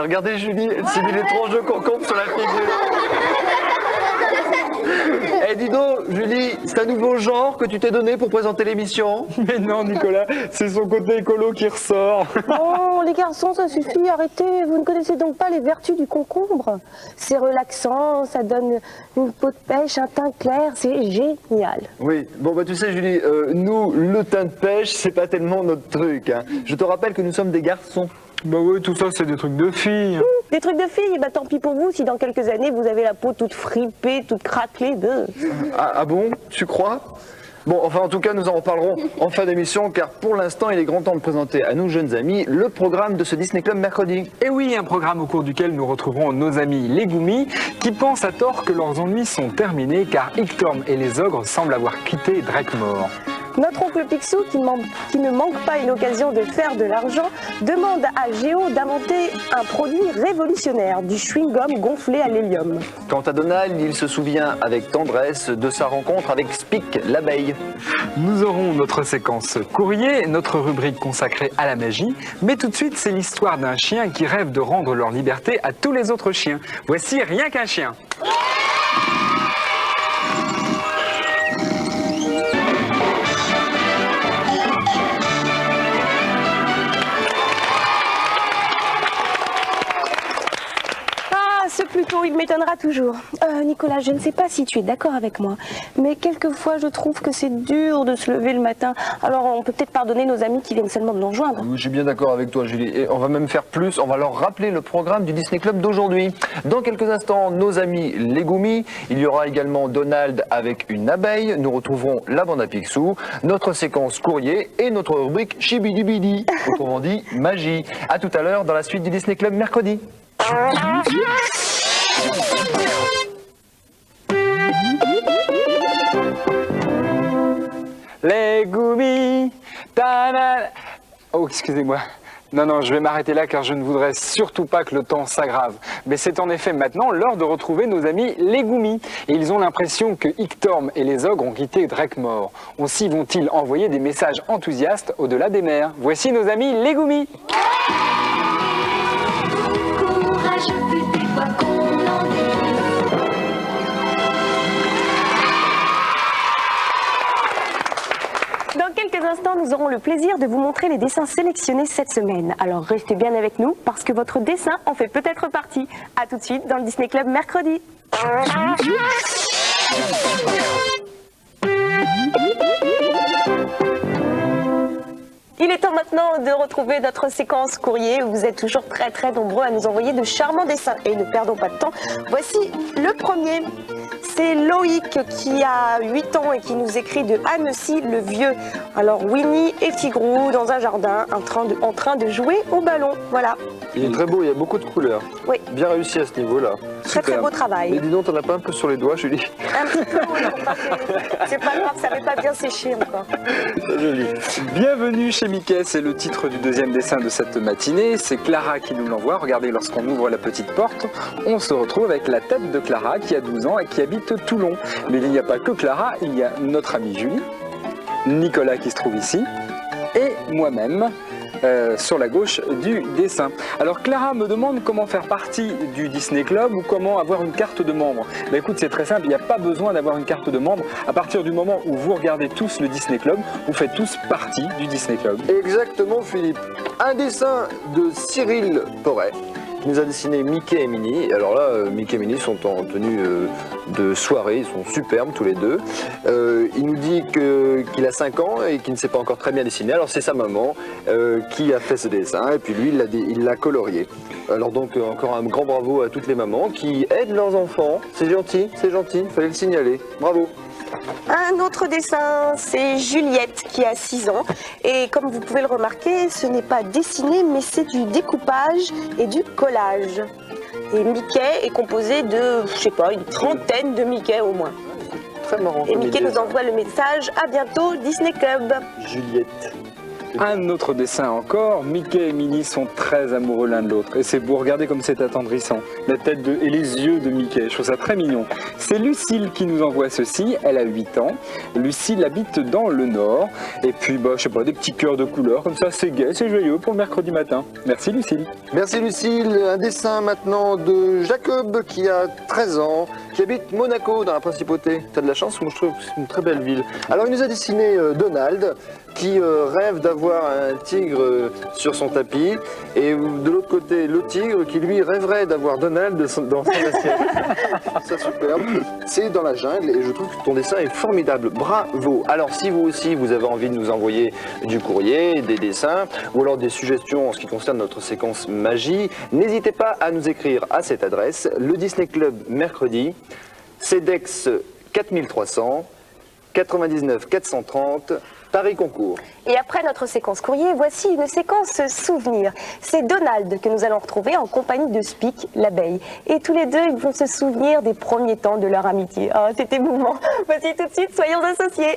regardez Julie, elle s'est mis les tronches de concombre sur la figure. Eh dis donc, Julie, c'est un nouveau genre que tu t'es donné pour présenter l'émission? Mais non, Nicolas, c'est son côté écolo qui ressort. Oh, les garçons, ça suffit, arrêtez. Vous ne connaissez donc pas les vertus du concombre? C'est relaxant, ça donne une peau de pêche, un teint clair, c'est génial. Oui, bon bah tu sais Julie, nous, le teint de pêche, c'est pas tellement notre truc. Hein. Je te rappelle que nous sommes des garçons. Bah oui, tout ça, c'est des trucs de filles. Des trucs de filles, bah tant pis pour vous si dans quelques années vous avez la peau toute fripée, toute craquelée. Ah bon, tu crois? Bon, enfin en tout cas, nous en reparlerons en fin d'émission, car pour l'instant, il est grand temps de présenter à nos jeunes amis le programme de ce Disney Club mercredi. Et oui, un programme au cours duquel nous retrouverons nos amis les Goumis, qui pensent à tort que leurs ennuis sont terminés, car Ictorm et les ogres semblent avoir quitté Drakemore. Notre oncle Picsou, qui ne manque pas une occasion de faire de l'argent, demande à Géo d'inventer un produit révolutionnaire, du chewing-gum gonflé à l'hélium. Quant à Donald, il se souvient avec tendresse de sa rencontre avec Spic, l'abeille. Nous aurons notre séquence courrier, notre rubrique consacrée à la magie, mais tout de suite, c'est l'histoire d'un chien qui rêve de rendre leur liberté à tous les autres chiens. Voici Rien qu'un chien. Plutôt, il m'étonnera toujours. Nicolas, je ne sais pas si tu es d'accord avec moi, mais quelquefois je trouve que c'est dur de se lever le matin. Alors on peut peut-être pardonner nos amis qui viennent seulement de nous rejoindre. Oui, je suis bien d'accord avec toi Julie, et on va même faire plus, on va leur rappeler le programme du Disney Club d'aujourd'hui. Dans quelques instants, nos amis les Goumis, il y aura également Donald avec une abeille, nous retrouverons la bande à Picsou, notre séquence courrier et notre rubrique Chibidibidi, autrement dit magie. A tout à l'heure dans la suite du Disney Club mercredi. Les Goumis, oh, excusez-moi. Non, je vais m'arrêter là car je ne voudrais surtout pas que le temps s'aggrave. Mais c'est en effet maintenant l'heure de retrouver nos amis les Goumis. Et ils ont l'impression que Ictorm et les ogres ont quitté Drakemore. Aussi vont-ils envoyer des messages enthousiastes au-delà des mers. Voici nos amis les Goumis. Dans quelques instants, nous aurons le plaisir de vous montrer les dessins sélectionnés cette semaine. Alors restez bien avec nous parce que votre dessin en fait peut-être partie. A tout de suite dans le Disney Club mercredi. Il est temps maintenant de retrouver notre séquence courrier où vous êtes toujours très nombreux à nous envoyer de charmants dessins. Et ne perdons pas de temps, voici le premier. C'est Loïc qui a 8 ans et qui nous écrit de Annecy le Vieux. Alors Winnie et Tigrou dans un jardin en train de jouer au ballon. Voilà. Il est très beau, il y a beaucoup de couleurs. Oui. Bien réussi à ce niveau-là. Très beau travail. Mais dis donc, t'en as pas un peu sur les doigts, Julie? Un petit peu, oui, c'est pas grave, ça n'avait pas bien séché encore. C'est joli. Bienvenue chez Mickey, c'est le titre du deuxième dessin de cette matinée. C'est Clara qui nous l'envoie. Regardez, lorsqu'on ouvre la petite porte, on se retrouve avec la tête de Clara qui a 12 ans et qui habite Toulon. Mais il n'y a pas que Clara, il y a notre amie Julie, Nicolas qui se trouve ici, et moi-même. Sur la gauche du dessin. Alors Clara me demande comment faire partie du Disney Club ou comment avoir une carte de membre. Ben écoute, c'est très simple, il n'y a pas besoin d'avoir une carte de membre. À partir du moment où vous regardez tous le Disney Club, vous faites tous partie du Disney Club. Exactement Philippe. Un dessin de Cyril Porret. Il nous a dessiné Mickey et Minnie. Alors là, Mickey et Minnie sont en tenue de soirée, ils sont superbes tous les deux. Il nous dit qu'il a 5 ans et qu'il ne sait pas encore très bien dessiner. Alors c'est sa maman qui a fait ce dessin et puis lui, il l'a colorié. Alors donc encore un grand bravo à toutes les mamans qui aident leurs enfants. C'est gentil, il fallait le signaler. Bravo. Un autre dessin, c'est Juliette qui a 6 ans. Et comme vous pouvez le remarquer, ce n'est pas dessiné, mais c'est du découpage et du collage. Et Mickey est composé de, je sais pas, une trentaine de Mickey au moins. Très marrant. Et Mickey nous envoie le message « À bientôt, Disney Club ». Juliette. Un autre dessin encore, Mickey et Minnie sont très amoureux l'un de l'autre. Et c'est beau, regardez comme c'est attendrissant. La tête et les yeux de Mickey, je trouve ça très mignon. C'est Lucille qui nous envoie ceci, elle a 8 ans. Lucille habite dans le Nord. Et puis, je sais pas, des petits cœurs de couleur, comme ça c'est gai, c'est joyeux pour le mercredi matin. Merci Lucille. Merci Lucille. Un dessin maintenant de Jacob qui a 13 ans, qui habite Monaco dans la Principauté. T'as de la chance, moi je trouve que c'est une très belle ville. Alors il nous a dessiné Donald qui rêve d'avoir un tigre sur son tapis et de l'autre côté le tigre qui lui rêverait d'avoir Donald dans son assiette. C'est superbe. C'est dans la jungle et je trouve que ton dessin est formidable. Bravo. Alors si vous aussi vous avez envie de nous envoyer du courrier, des dessins ou alors des suggestions en ce qui concerne notre séquence magie, n'hésitez pas à nous écrire à cette adresse, le Disney Club mercredi, CEDEX 4300 99 430 Paris Concours. Et après notre séquence courrier, voici une séquence souvenir. C'est Donald que nous allons retrouver en compagnie de Spic, l'abeille. Et tous les deux, ils vont se souvenir des premiers temps de leur amitié. Ah, c'est émouvant. Voici tout de suite, soyons associés.